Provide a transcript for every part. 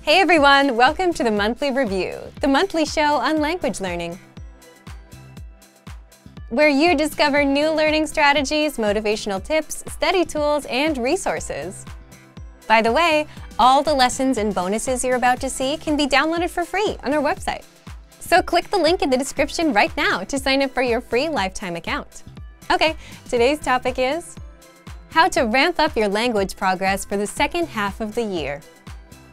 Hey everyone, welcome to the Monthly Review, the monthly show on language learning, where you discover new learning strategies, motivational tips, study tools, and resources. By the way, all the lessons and bonuses you're about to see can be downloaded for free on our website. So click the link in the description right now to sign up for your free lifetime account. Okay, today's topic is how to ramp up your language progress for the second half of the year.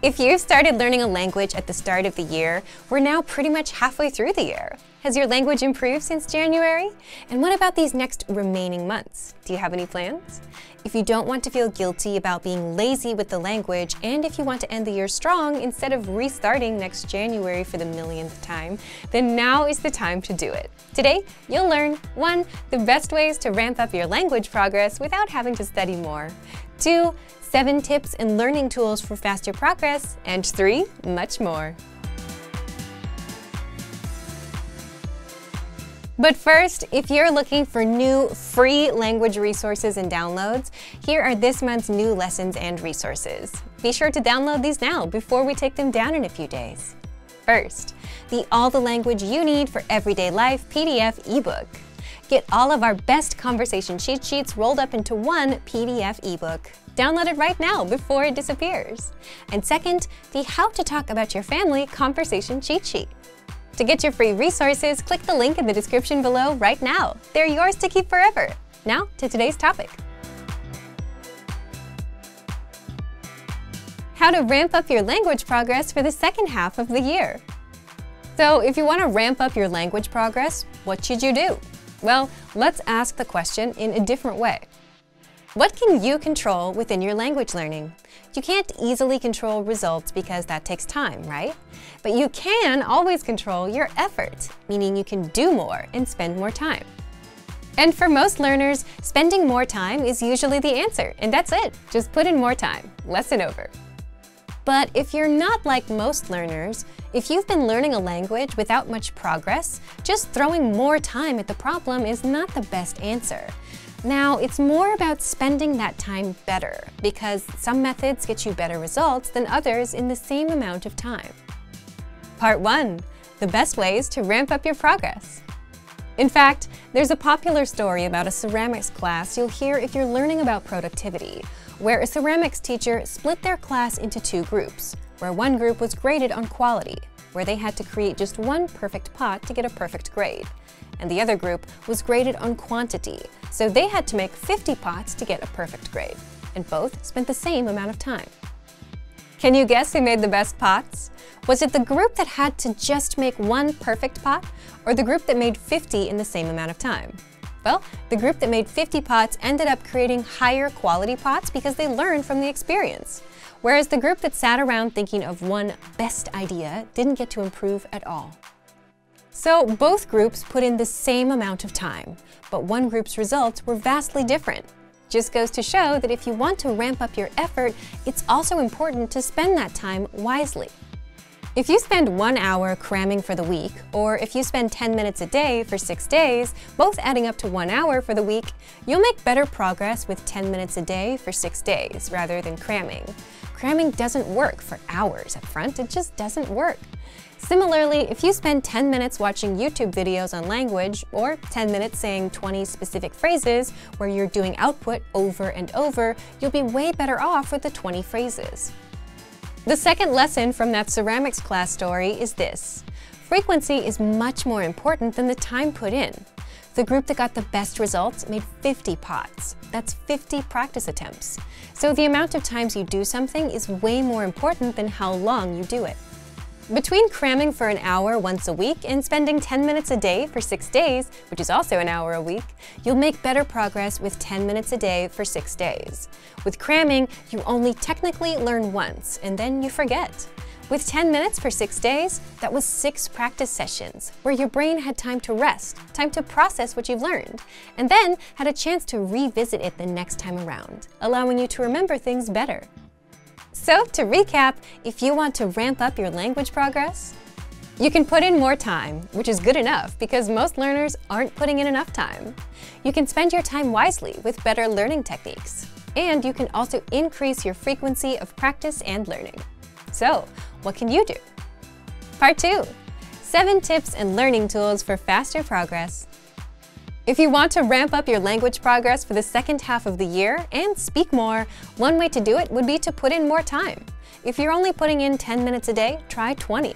If you've started learning a language at the start of the year, we're now pretty much halfway through the year. Has your language improved since January? And what about these next remaining months? Do you have any plans? If you don't want to feel guilty about being lazy with the language, and if you want to end the year strong instead of restarting next January for the millionth time, then now is the time to do it. Today, you'll learn 1. The best ways to ramp up your language progress without having to study more. 2. 7 tips and learning tools for faster progress. And 3. Much more. But first, if you're looking for new free language resources and downloads, here are this month's new lessons and resources. Be sure to download these now before we take them down in a few days. First, the All the Language You Need for Everyday Life PDF ebook. Get all of our best conversation cheat sheets rolled up into one PDF ebook. Download it right now before it disappears. And second, the How to Talk About Your Family conversation cheat sheet. To get your free resources, click the link in the description below right now. They're yours to keep forever. Now to today's topic. How to ramp up your language progress for the second half of the year. So if you want to ramp up your language progress, what should you do? Well, let's ask the question in a different way. What can you control within your language learning? You can't easily control results because that takes time, right? But you can always control your effort, meaning you can do more and spend more time. And for most learners, spending more time is usually the answer, and that's it. Just put in more time. Lesson over. But if you're not like most learners, if you've been learning a language without much progress, just throwing more time at the problem is not the best answer. Now, it's more about spending that time better, because some methods get you better results than others in the same amount of time. Part 1. The best ways to ramp up your progress. In fact, there's a popular story about a ceramics class you'll hear if you're learning about productivity, where a ceramics teacher split their class into 2 groups, where one group was graded on quality, where they had to create just one perfect pot to get a perfect grade, and the other group was graded on quantity, so they had to make 50 pots to get a perfect grade, and both spent the same amount of time. Can you guess who made the best pots? Was it the group that had to just make one perfect pot, or the group that made 50 in the same amount of time? Well, the group that made 50 pots ended up creating higher quality pots because they learned from the experience, whereas the group that sat around thinking of one best idea didn't get to improve at all. So both groups put in the same amount of time, but one group's results were vastly different. Just goes to show that if you want to ramp up your effort, it's also important to spend that time wisely. If you spend 1 hour cramming for the week, or if you spend 10 minutes a day for 6 days, both adding up to 1 hour for the week, you'll make better progress with 10 minutes a day for 6 days rather than cramming. Cramming doesn't work for hours up front, it just doesn't work. Similarly, if you spend 10 minutes watching YouTube videos on language, or 10 minutes saying 20 specific phrases where you're doing output over and over, you'll be way better off with the 20 phrases. The second lesson from that ceramics class story is this. Frequency is much more important than the time put in. The group that got the best results made 50 pots. That's 50 practice attempts. So the amount of times you do something is way more important than how long you do it. Between cramming for an hour once a week and spending 10 minutes a day for 6 days, which is also an hour a week, you'll make better progress with 10 minutes a day for 6 days. With cramming, you only technically learn once, and then you forget. With 10 minutes for 6 days, that was 6 practice sessions, where your brain had time to rest, time to process what you've learned, and then had a chance to revisit it the next time around, allowing you to remember things better. So, to recap, if you want to ramp up your language progress, you can put in more time, which is good enough because most learners aren't putting in enough time. You can spend your time wisely with better learning techniques, and you can also increase your frequency of practice and learning. So, what can you do? Part 2. 7 tips and learning tools for faster progress. If you want to ramp up your language progress for the second half of the year and speak more, one way to do it would be to put in more time. If you're only putting in 10 minutes a day, try 20.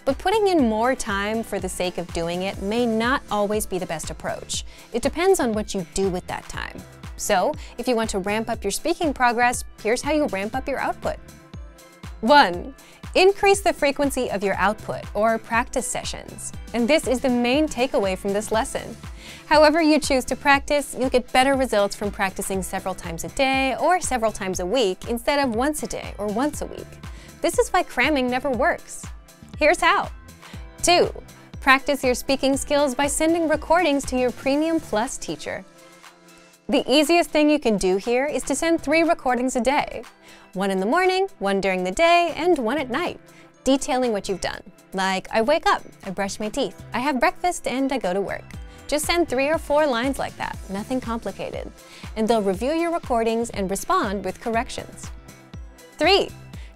But putting in more time for the sake of doing it may not always be the best approach. It depends on what you do with that time. So, if you want to ramp up your speaking progress, here's how you ramp up your output. 1. Increase the frequency of your output, or practice sessions. And this is the main takeaway from this lesson. However you choose to practice, you'll get better results from practicing several times a day or several times a week instead of once a day or once a week. This is why cramming never works. Here's how. 2. Practice your speaking skills by sending recordings to your Premium Plus teacher. The easiest thing you can do here is to send 3 recordings a day. 1 in the morning, 1 during the day, and 1 at night, detailing what you've done. Like, I wake up, I brush my teeth, I have breakfast, and I go to work. Just send 3 or 4 lines like that, nothing complicated. And they'll review your recordings and respond with corrections. 3.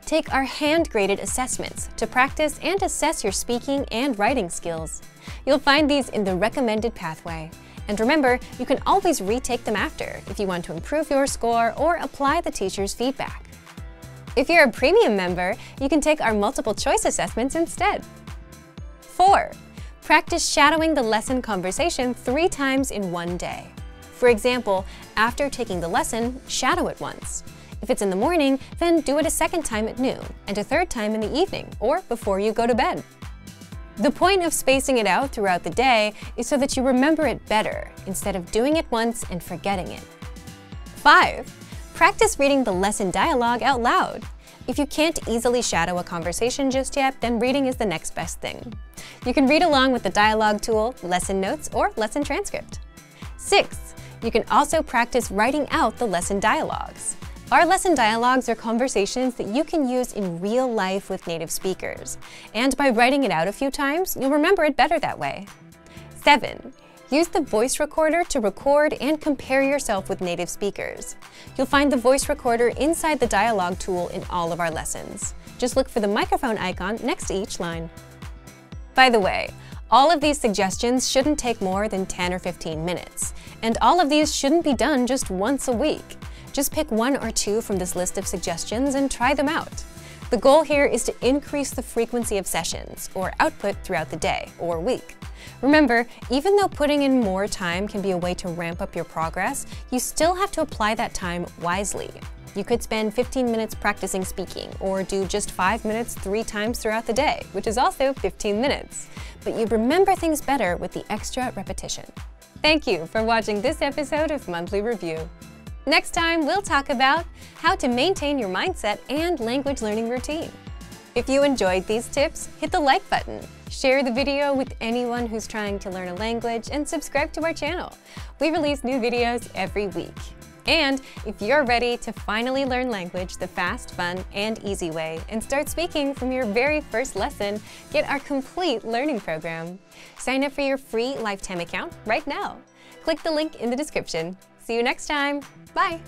Take our hand-graded assessments to practice and assess your speaking and writing skills. You'll find these in the recommended pathway. And remember, you can always retake them after if you want to improve your score or apply the teacher's feedback. If you're a premium member, you can take our multiple choice assessments instead. 4. Practice shadowing the lesson conversation 3 times in one day. For example, after taking the lesson, shadow it once. If it's in the morning, then do it a second time at noon and a third time in the evening or before you go to bed. The point of spacing it out throughout the day is so that you remember it better instead of doing it once and forgetting it. 5. Practice reading the lesson dialogue out loud. If you can't easily shadow a conversation just yet, then reading is the next best thing. You can read along with the dialogue tool, lesson notes, or lesson transcript. 6. You can also practice writing out the lesson dialogues. Our lesson dialogues are conversations that you can use in real life with native speakers. And by writing it out a few times, you'll remember it better that way. 7. Use the voice recorder to record and compare yourself with native speakers. You'll find the voice recorder inside the dialogue tool in all of our lessons. Just look for the microphone icon next to each line. By the way, all of these suggestions shouldn't take more than 10 or 15 minutes. And all of these shouldn't be done just once a week. Just pick 1 or 2 from this list of suggestions and try them out. The goal here is to increase the frequency of sessions, or output throughout the day or week. Remember, even though putting in more time can be a way to ramp up your progress, you still have to apply that time wisely. You could spend 15 minutes practicing speaking, or do just 5 minutes 3 times throughout the day, which is also 15 minutes. But you remember things better with the extra repetition. Thank you for watching this episode of Monthly Review. Next time, we'll talk about how to maintain your mindset and language learning routine. If you enjoyed these tips, hit the like button, share the video with anyone who's trying to learn a language, and subscribe to our channel. We release new videos every week. And if you're ready to finally learn language the fast, fun, and easy way and start speaking from your very first lesson, get our complete learning program. Sign up for your free lifetime account right now. Click the link in the description. See you next time. Bye!